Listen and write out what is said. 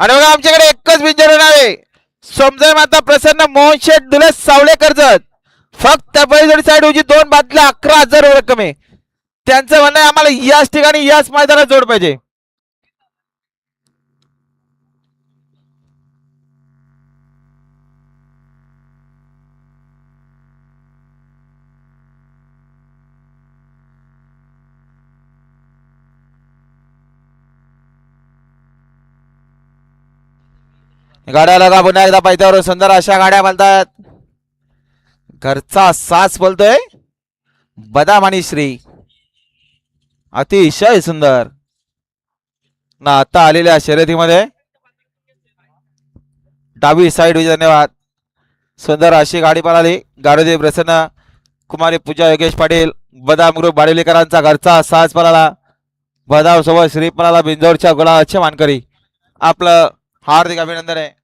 आणि बघा आमच्याकडे एकच बिंजर नाव आहे, समजय माता प्रसन्न मोहन शेठ दुले सावळे कर्जत. फक्त बैलजोडी साईड उजी 2 बादल्या 11,000 रक्कम आहे. त्यांचं म्हणणं आहे आम्हाला याच ठिकाणी याच मैदानात जोड पाहिजे. गाड्या लगा पुन्हा एकदा पायथ्यावर सुंदर अशा गाड्या बोलतात. घरचा सास बोलतोय बदाम आणि श्री, अतिशय सुंदर ना आता आलेल्या शर्यतीमध्ये डावी साईड. धन्यवाद. सुंदर अशी गाडी पळाली. गाडोदेव प्रसन्न कुमारी पूजा योगेश पाटील बदाम ग्रुप बाडवलीकरांचा घरचा सास पळाला. बदाम सोबत श्री पळाला. बिंजोरच्या गुलाबाचे मानकरी आपलं हार्दिक अभिनंदन आहे.